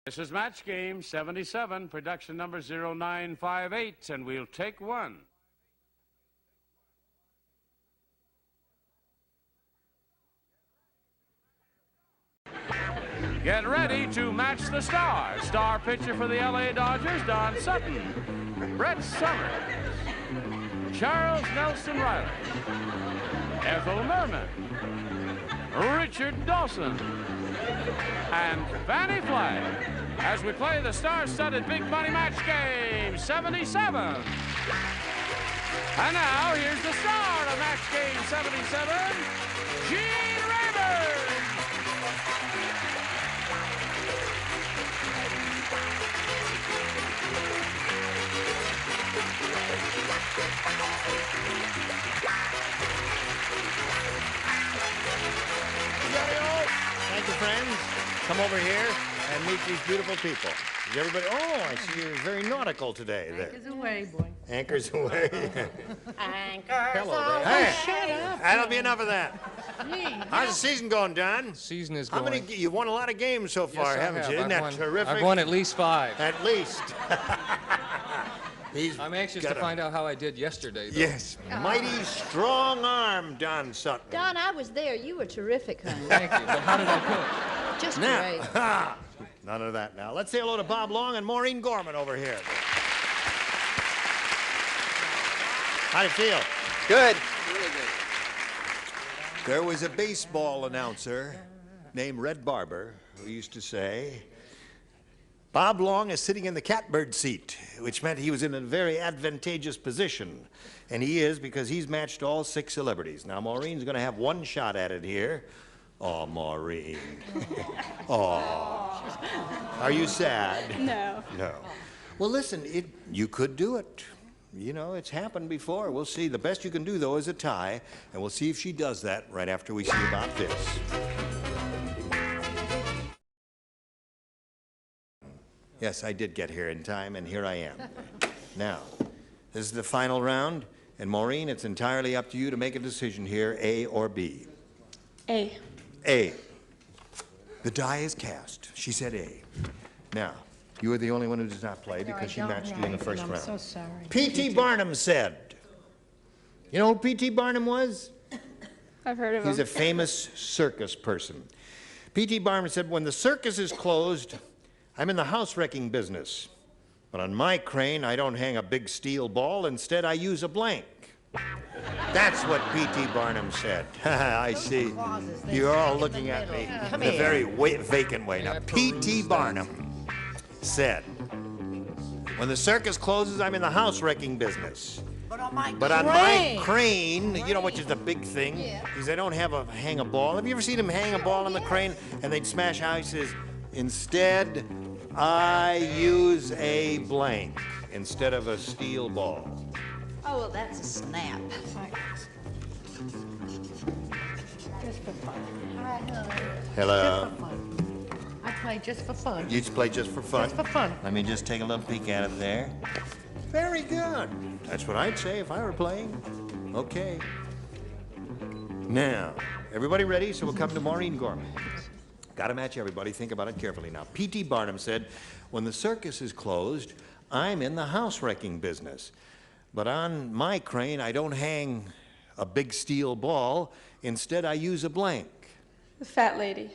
This is match game 77, production number 0958, and we'll take one. Get ready to match the star. Star pitcher for the LA Dodgers, Don Sutton. Brett Summers. Charles Nelson Reilly. Ethel Merman. Richard Dawson. And Fannie Flagg. As we play the star-studded big money match game 77. And now here's the star of match game 77, Gene Rayburn. Thank you, friends. Come over here and meet these beautiful people. Is everybody? Oh, I see you're very nautical today. Anchors away, boy. Anchors away. Anchors Hello there. away. Hey, Shut up. that'll be enough of that. Gee, How's the season going, Don? Season is How going. many? You've won a lot of games so far, Yes, I haven't have. you? Isn't that terrific? I've won at least 5. At least. I'm anxious to find out how I did yesterday, though. Yes, mighty strong arm, Don Sutton. Don, I was there. You were terrific, honey. Thank you, but how did I pitch? Just Now, great. none of that now. Let's say hello to Bob Long and Maureen Gorman over here. How do you feel? Good. There was a baseball announcer named Red Barber who used to say, Bob Long is sitting in the catbird seat, which meant he was in a very advantageous position. And he is, because he's matched all 6 celebrities. Now, Maureen's going to have one shot at it here. Oh, Maureen. Oh. Are you sad? No. No. Well, listen, you could do it. You know, it's happened before. We'll see. The best you can do, though, is a tie. And we'll see if she does that right after we see about this. Yes, I did get here in time, and here I am. Now, this is the final round. And Maureen, it's entirely up to you to make a decision here, A or B. A. A. The die is cast. She said A. Now, you are the only one who does not play because she matched you in the first round. I'm so sorry. P.T. Barnum said. You know who P.T. Barnum was? I've heard of He's him. a famous circus person. P.T. Barnum said, when the circus is closed, I'm in the house wrecking business. But on my crane, I don't hang a big steel ball. Instead, I use a blank. That's what P.T. Barnum said. I see. You're all looking at me in a very vacant way. Now, P.T. Barnum said, when the circus closes, I'm in the house wrecking business. But on my crane, you know, which is the big thing, because they don't hang a ball. Have you ever seen them hang a ball on the crane and they'd smash houses? Instead, I use a blank instead of a steel ball. Oh, well, that's a snap. Just for fun. Hi, Hello. Just for fun. I play just for fun. You play just for fun? Just for fun. Let me just take a little peek at it there. Very good. That's what I'd say if I were playing. Okay. Now, everybody ready? So we'll come to Maureen Gorman. Got to match everybody. Think about it carefully. Now, P.T. Barnum said, when the circus is closed, I'm in the house wrecking business. But on my crane, I don't hang a big steel ball. Instead, I use a blank. The fat lady.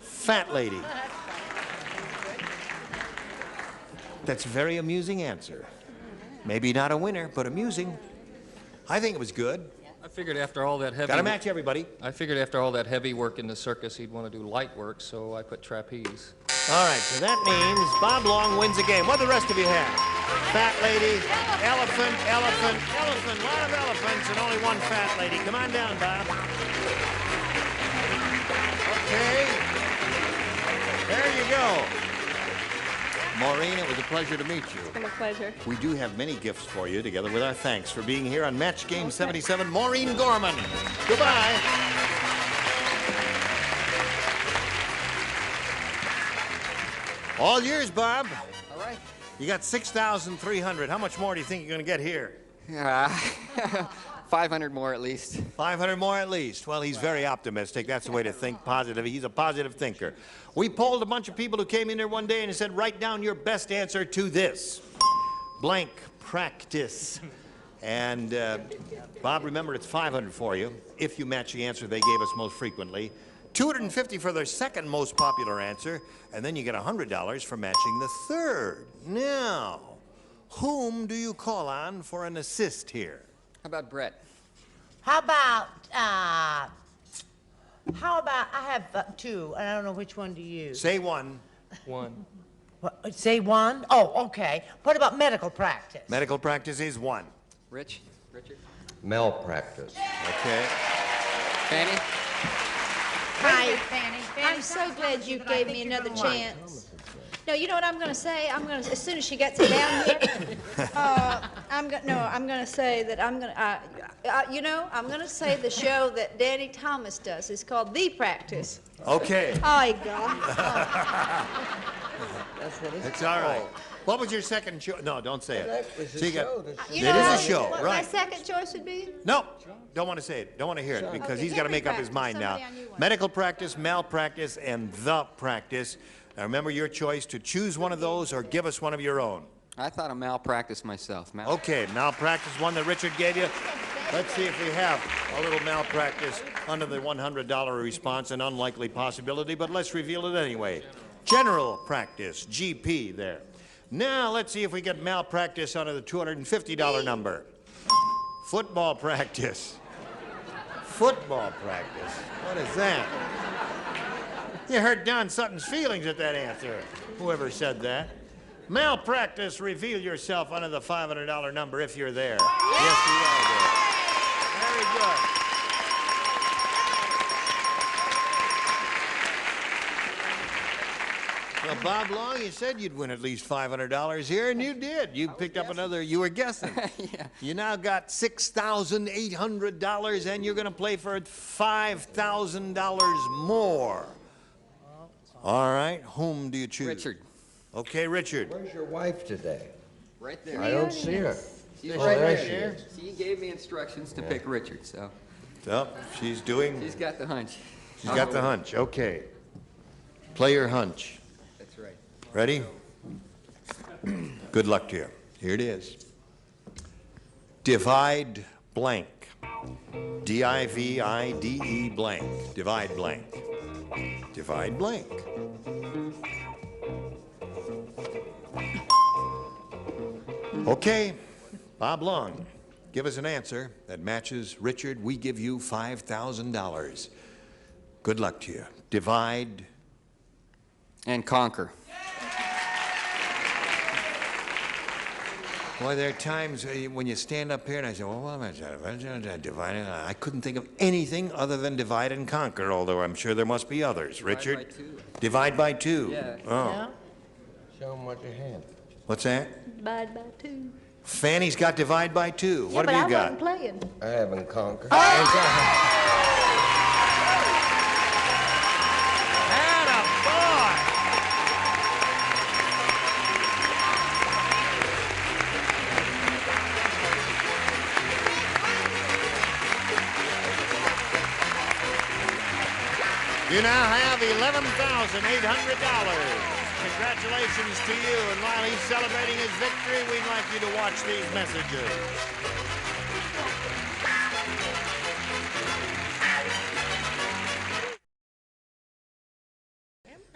Fat lady. That's a very amusing answer. Maybe not a winner, but amusing. I think it was good. I figured after all that heavy... Got to match everybody. I figured after all that heavy work in the circus, he'd want to do light work, so I put trapeze. All right, so that means Bob Long wins the game. What do the rest of you have? Fat lady, elephant, elephant, elephant. A lot of elephants and only one fat lady. Come on down, Bob. Okay. There you go. Maureen, it was a pleasure to meet you. It's been a pleasure. We do have many gifts for you, together with our thanks for being here on Match Game 77. Maureen Gorman. Goodbye. All yours, Bob. All right. You got 6,300. How much more do you think you're going to get here? 500 more at least. 500 more at least. Well, he's very optimistic. That's the way to think positive. He's a positive thinker. We polled a bunch of people who came in there one day and said, write down your best answer to this. Blank practice. And Bob, remember, it's 500 for you if you match the answer they gave us most frequently. 250 for their second most popular answer, and then you get $100 for matching the third. Now, whom do you call on for an assist here? How about Brett? How about, I have two, and I don't know which one to use. Say one. One. What, say one? Oh, okay. What about medical practice? Medical practice is one. Richard? Malpractice. Okay. Fannie? Hi. Fannie. I'm so glad you gave me another chance. No, you know what I'm going to say? As soon as she gets it down here, I'm going to say that I'm going to say the show that Danny Thomas does is called The Practice. Okay. Ay, God. It's all right. What was your second choice? No, don't say it. That was a So you got- show. That's- You It know is a show, what right. my second choice would be? No, don't want to say it. Don't want to hear it because Okay, he's got to every make up his practice, mind now. somebody I knew once. Medical practice, malpractice, and the practice. Now remember your choice to choose one of those or give us one of your own. I thought of malpractice myself. Okay, malpractice, one that Richard gave you. Let's see if we have a little malpractice under the $100 response, an unlikely possibility, but let's reveal it anyway. General practice, GP there. Now let's see if we get malpractice under the $250 number. Football practice. Football practice. What is that? You hurt Don Sutton's feelings at that answer. Whoever said that. Malpractice, reveal yourself under the $500 number if you're there. Yes, you are there. Very good. Well, Bob Long, you said you'd win at least $500 here, and you did. You picked up another, you were guessing. Yeah. You now got $6,800, and you're going to play for $5,000 more. All right, whom do you choose? Richard. Okay, Richard. Where's your wife today? Right there. I don't see her. She's Oh, right there there. she is. She gave me instructions to pick Richard, so So, she's doing, she's got the hunch. she's got the hunch. Okay. Play your hunch. That's right. Ready? Good luck to you. Here it is. Divide blank. D-I-V-I-D-E blank. Divide blank. Divide blank. Okay, Bob Long, give us an answer that matches Richard. We give you $5,000. Good luck to you. Divide. And conquer. Boy, there are times when you stand up here and I say, well, what am I dividing? I couldn't think of anything other than divide and conquer, although I'm sure there must be others. Richard? by two. Divide by two. Yeah. Oh. Yeah. Show him what you have. What's that? Divide by two. Fannie's got divide by two. Yeah, What but have you I got? wasn't playing. I haven't conquered. You now have $11,800. Congratulations to you. And while he's celebrating his victory, we'd like you to watch these messages.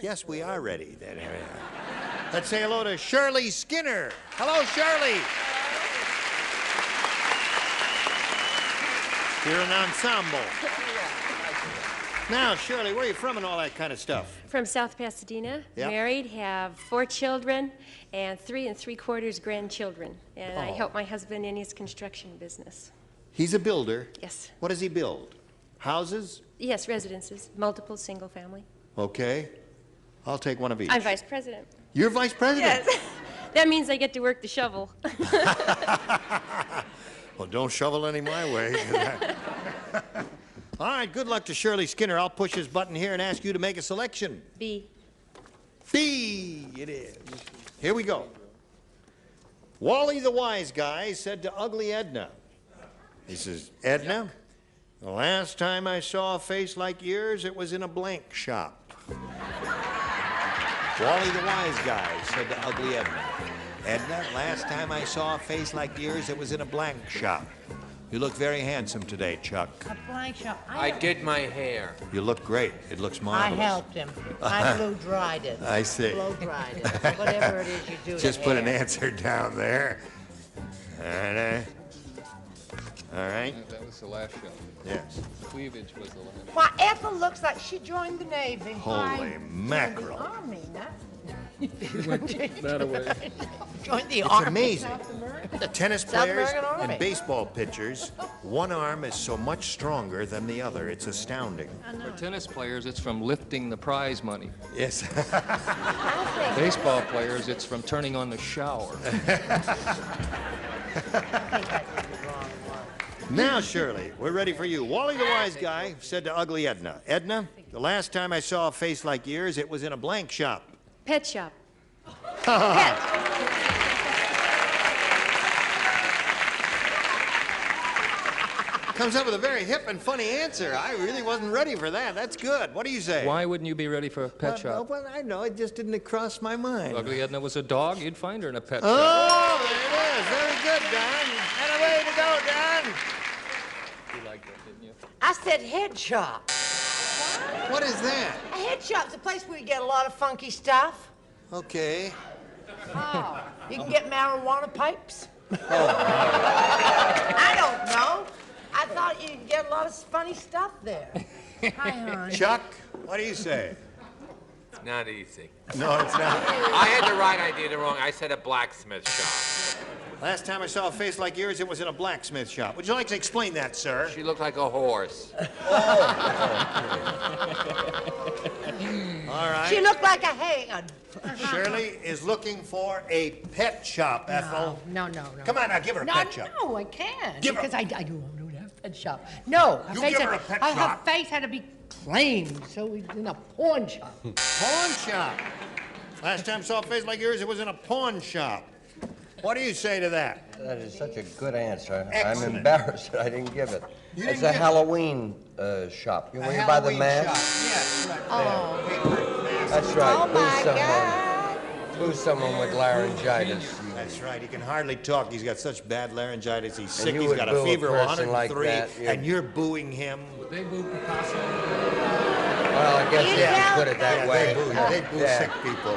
Yes, we are ready. Let's say hello to Shirley Skinner. Hello, Shirley. You're an ensemble. Now, Shirley, where are you from and all that kind of stuff? From South Pasadena, Yep. married, have 4 children and 3 3/4 grandchildren. And I help my husband in his construction business. He's a builder. Yes. What does he build? Houses? Yes, residences, multiple single family. Okay. I'll take one of each. I'm vice president. You're vice president? Yes. That means I get to work the shovel. Well, don't shovel any my way. All right, good luck to Shirley Skinner. I'll push this button here and ask you to make a selection. B. B, it is. Here we go. Wally the wise guy said to Ugly Edna, He says, Edna, the last time I saw a face like yours, it was in a blank shop. Wally the wise guy said to ugly Edna, Edna, last time I saw a face like yours, it was in a blank shop. You look very handsome today, Chuck. A blank shop. I did my hair. You look great. It looks I marvelous. helped him. I blow-dried it. I see. Blow-dried it. Whatever it is you do to Just put an hair. answer down there. All right. That was the last show. Yes. Cleavage was the last. Why, Ethel looks like she joined the Navy. Holy mackerel. The Army, not... That away. Joined the It's Army. amazing. Tennis South players American Army. and baseball pitchers, one arm is so much stronger than the other. It's astounding. For tennis players, it's from lifting the prize money. Yes. Baseball players, it's from turning on the shower. Now, Shirley, we're ready for you. Wally the wise guy said to ugly Edna, Edna, the last time I saw a face like yours, it was in a blank shop. Pet shop. Pet. Comes up with a very hip and funny answer. I really wasn't ready for that. That's good. What do you say? Why wouldn't you be ready for a pet shop? Well, I know. It just didn't cross my mind. Ugly Edna was a dog, you'd find her in a pet shop. Oh, there it is. Very good, Don. And away to go, Don. You liked that, didn't you? I said head shop. What is that? A head shop's a place where you get a lot of funky stuff. Okay. Oh. You can get marijuana pipes. I don't know. I thought you'd get a lot of funny stuff there. Hi, hon. Chuck, what do you say? It's not easy. No, it's not. I had the right idea, the wrong. I said a blacksmith shop. Last time I saw a face like yours, it was in a blacksmith shop. Would you like to explain that, sir? She looked like a horse. All right. She looked like a hand. Shirley is looking for a pet shop, Ethel. No. Come on now, give her a pet shop. No, I can't. Give her- because I don't have a pet shop. No. You give her a pet her shop. face had to be claimed, so we in a pawn shop. Pawn shop. Last time I saw a face like yours, it was in a pawn shop. What do you say to that? That is such a good answer. Excellent. I'm embarrassed that I didn't give it. You It's didn't a give it. Halloween shop. You know, you buy the mask? Yes, right. Oh. That's right. Oh, my God. Boo someone with laryngitis. That's right. He can hardly talk. He's got such bad laryngitis. He's sick. you He's would got a boo a fever of person like 103, that, and you're booing him. They booed Picasso. Well, I guess, yeah, put it Yeah, that way. they boo Yeah. sick people.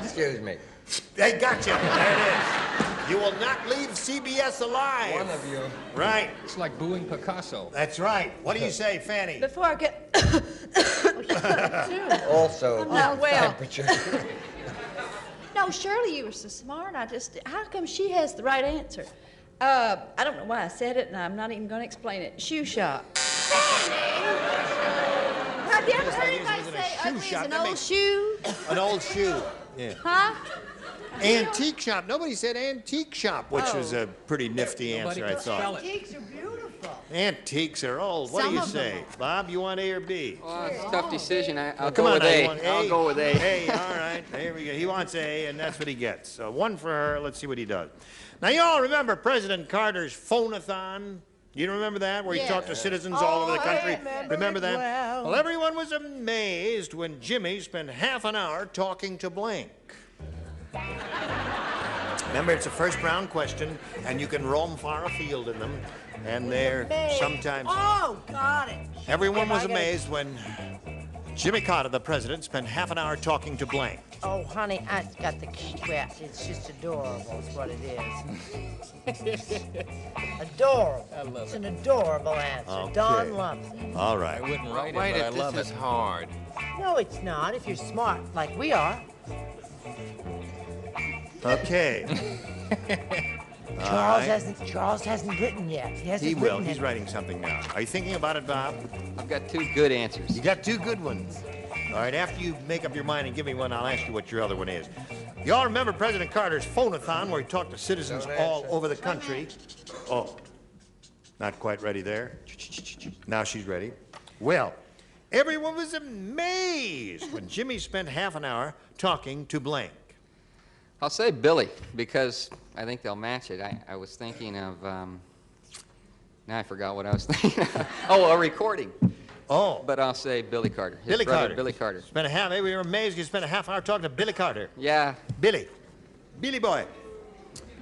Excuse me. They got you. There it is. You will not leave CBS alive. One of you. Right. It's like booing Picasso. That's right. What do you say, Fannie? Before I get, Also, not well. temperature. no, Shirley, you were so smart. How come she has the right answer? I don't know why I said it, and I'm not even going to explain it. Shoe shop. Have you ever heard anybody say ugly shop. is an That old makes- shoe? An old shoe. Yeah. Huh? Antique shop. Nobody said antique shop, which was a pretty nifty answer, I thought. Antiques are beautiful. Antiques are old. What do Some you of them say? Bob, you want A or B? Well, it's a tough decision. I'll Come go on, with now, you A. want I'll go with A. A, all right. There we go. He wants A, and that's what he gets. So one for her. Let's see what he does. Now, you all remember President Carter's phone-a-thon? You remember that, where he talked to citizens all over the country? remember that? it well. Well, everyone was amazed when Jimmy spent half an hour talking to blank. Remember, it's a first-round question, and you can roam far afield in them, and they're sometimes... Oh, got it. Everyone was I gotta- amazed when Jimmy Carter, the president, spent half an hour talking to blank. Oh, honey, I got the key. Well, it's just adorable is what it is. Adorable. I love It's it. an adorable answer. Okay. Don loves it. All I right. wouldn't write it, Wait but I it, love this it. is hard. No, it's not if you're smart like we are. Okay. Charles hasn't written yet. He hasn't He will. written He's it. writing something now. Are you thinking about it, Bob? I've got two good answers. You got two good ones. All right, after you make up your mind and give me one, I'll ask you what your other one is. You all remember President Carter's phone-a-thon, where he talked to citizens all over the country? Oh, not quite ready there. Now she's ready. Well, everyone was amazed when Jimmy spent half an hour talking to blank. I'll say Billy, because I think they'll match it. I was thinking of Now I forgot what I was thinking. Oh, a recording. Oh. But I'll say Billy Carter. His Billy brother, Carter. Billy Carter. We were amazed you spent a half hour talking to Billy Carter. Yeah. Billy boy.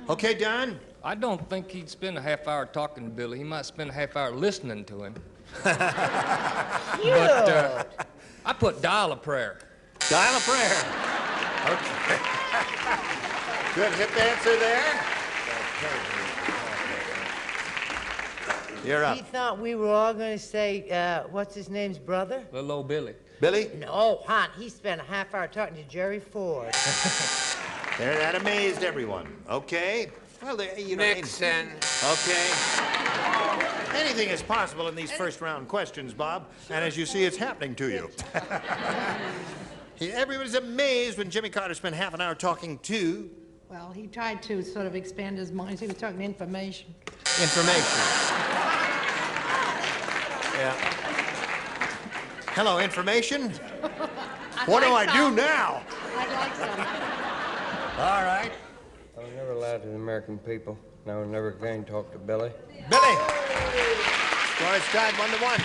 Okay, Don? I don't think he'd spend a half hour talking to Billy. He might spend a half hour listening to him. But I put dial a prayer. Dial a prayer. Okay. Good hip answer there. You're up. He thought we were all going to say, what's his name's brother? Little old Billy. Billy? No, hon, he spent a half hour talking to Jerry Ford. There, that amazed everyone. Okay. Well, you know. Nixon. Okay. Anything is possible in these first round questions, Bob. And as you see, it's happening to you. Everybody's amazed when Jimmy Carter spent half an hour talking to. Well, he tried to sort of expand his mind. He was talking information. Information. Yeah. Hello, information. What do I do now? I'd like some. All right. I was never lied to the American people. And I was never again talk to Billy. Billy. Score is tied 1-1.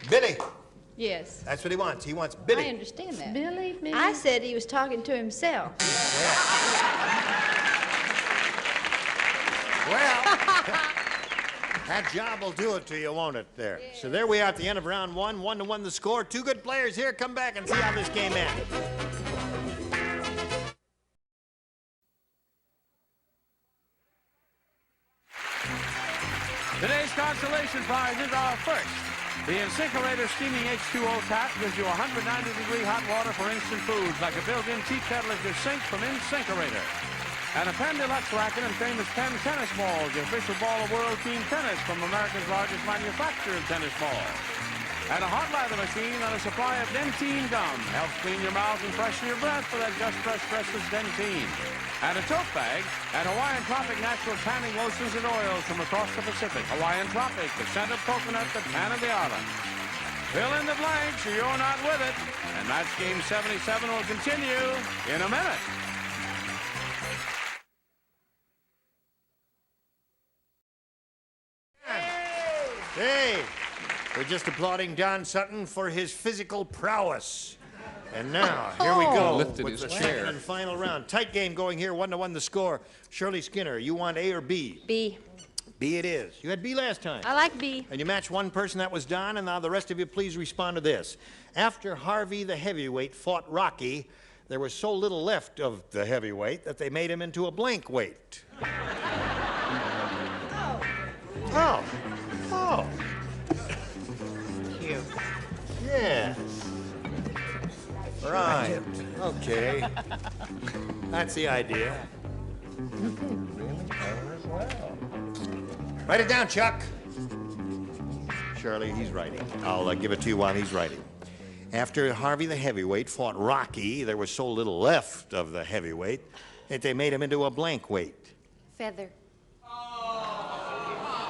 Billy. Yes. That's what he wants. He wants Billy. I understand that. Billy? I said he was talking to himself. Well, that job will do it to you, won't it, there? Yeah. So there we are at the end of round 1. 1-1 the score. Two good players here. Come back and see how this game ends. Today's consolation prizes are first. The InSinkErator Steaming H2O Tap gives you 190-degree hot water for instant foods, like a built-in tea kettle at your sink from InSinkErator. And a Penn Deluxe racket and famous Penn tennis balls, the official ball of World Team Tennis from America's largest manufacturer of tennis balls. And a hot lather machine and a supply of Dentine gum. Helps clean your mouth and freshen your breath with that Just Fresh Freshness Dentine. And a tote bag and Hawaiian Tropic natural tanning lotions and oils from across the Pacific. Hawaiian Tropic, the scent of coconut, the tan of the island. Fill in the blanks or you're not with it. And match game 77 will continue in a minute. Hey, we're just applauding Don Sutton for his physical prowess. And now, here we go Lifted with his the chair. second and final round. Tight game going here, 1-1 the score. Shirley Skinner, you want A or B? B. B it is. You had B last time. I like B. And you matched one person, that was Don, and now the rest of you please respond to this. After Harvey the heavyweight fought Rocky, there was so little left of the heavyweight that they made him into a blank weight. Oh. Oh. Cute. Yeah. Right. Okay. That's the idea. Write it down, Chuck. Shirley, he's writing. I'll give it to you while he's writing. After Harvey the heavyweight fought Rocky, there was so little left of the heavyweight that they made him into a blank weight. Feather.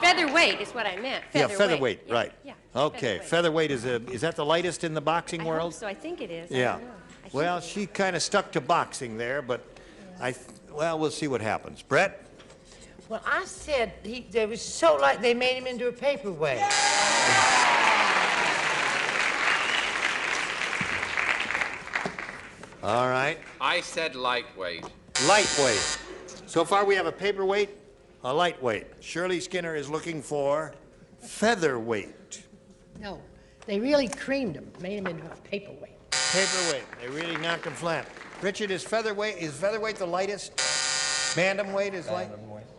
Featherweight is what I meant. Featherweight. Yeah, featherweight, Yeah, right. Yeah. Okay, featherweight is that the lightest in the boxing I world? hope so. I think it is. I Yeah. don't know. I think Well, it is. she kind of stuck to boxing there, but well, we'll see what happens. Brett? Well, I said they was so light they made him into a paperweight. All right. I said lightweight. Lightweight. So far we have a paperweight, a lightweight. Shirley Skinner is looking for featherweight. No, they really creamed him, made him into a paperweight. Paperweight. They really knocked him flat. Richard, is featherweight the lightest? Bantamweight is light?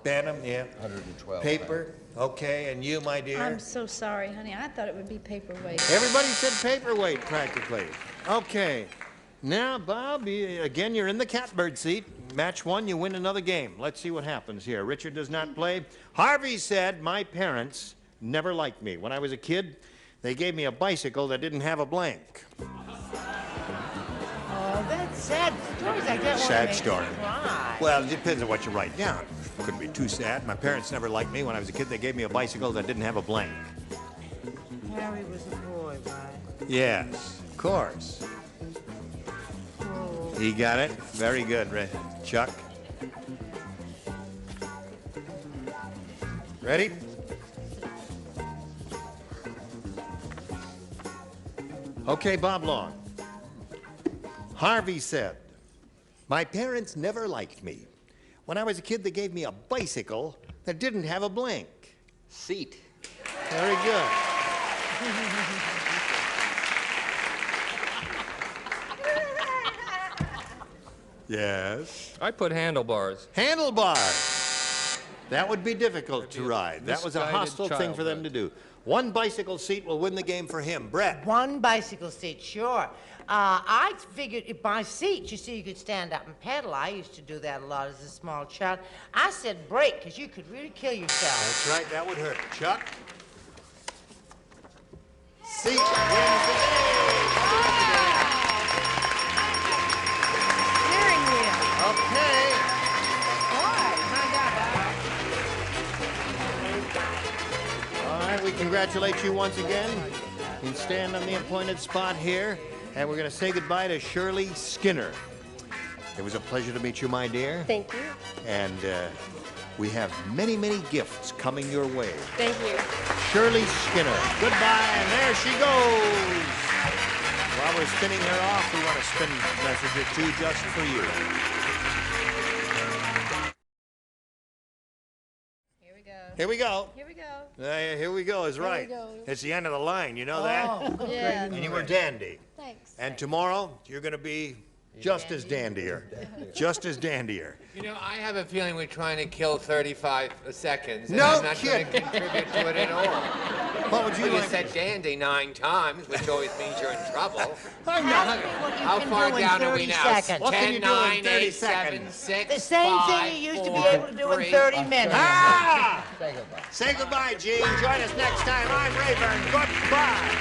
Bantam, yeah. 112. Paper. Okay, and you, my dear? I'm so sorry, honey. I thought it would be paperweight. Everybody said paperweight, practically. Okay. Now, Bob, again, you're in the catbird seat. Match one, you win another game. Let's see what happens here. Richard does not play. Harvey said, my parents never liked me. When I was a kid, they gave me a bicycle that didn't have a blank. Oh, that's sad stories. I don't Sad want to story. make you cry. Well, it depends on what you write down. Couldn't be too sad. My parents never liked me. When I was a kid, they gave me a bicycle that didn't have a blank. Harry was a boy, right? Yes, of course. He got it. Very good, Chuck. Ready? Okay, Bob Long. Harvey said, "My parents never liked me. When I was a kid, they gave me a bicycle that didn't have a blank." Seat. Very good. Yes. I put handlebars. Handlebars. That would be difficult to ride. That was a misguided hostile thing for them to do. One bicycle seat will win the game for him. Brett. One bicycle seat, sure. I figured if by seat, you see, you could stand up and pedal. I used to do that a lot as a small child. I said brake, because you could really kill yourself. That's right, that would hurt. Chuck? Seat wins the game. Steering wheel. Okay. All right, we congratulate you once again. You can stand on the appointed spot here, and we're going to say goodbye to Shirley Skinner. It was a pleasure to meet you, my dear. Thank you. And we have many, many gifts coming your way. Thank you. Shirley Skinner. Goodbye, and there she goes. While we're spinning her off, we want to spin a message or two just for you. Here we go. Here we go. Here we go is right. we go. It's the end of the line, you know that? Yeah. And you were dandy. Thanks. And tomorrow, you're going to be just as dandier. Just as dandier. You know, I have a feeling we're trying to kill 35 seconds. And No I'm not kidding. going to contribute to it at all. What would you Well, like? you said dandy 9 times, which always means you're in trouble. I'm Ask me what you How can far do in down are 30 we now? seconds. What can you 10, do in 9, 30 8, 7, seconds? 6, The same 5, thing you used to be 4, able to do in 3. 30 minutes. Ah! Say goodbye, Gene. Join us next time. I'm Rayburn. Goodbye.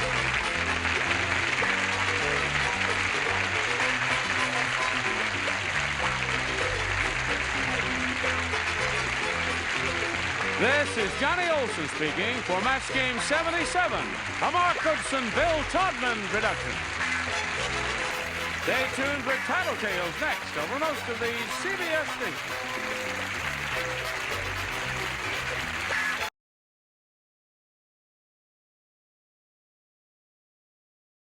This is Johnny Olson speaking for Match Game 77, a Mark Goodson, Bill Todman production. Stay tuned for Title Tales next over most of these CBS stations.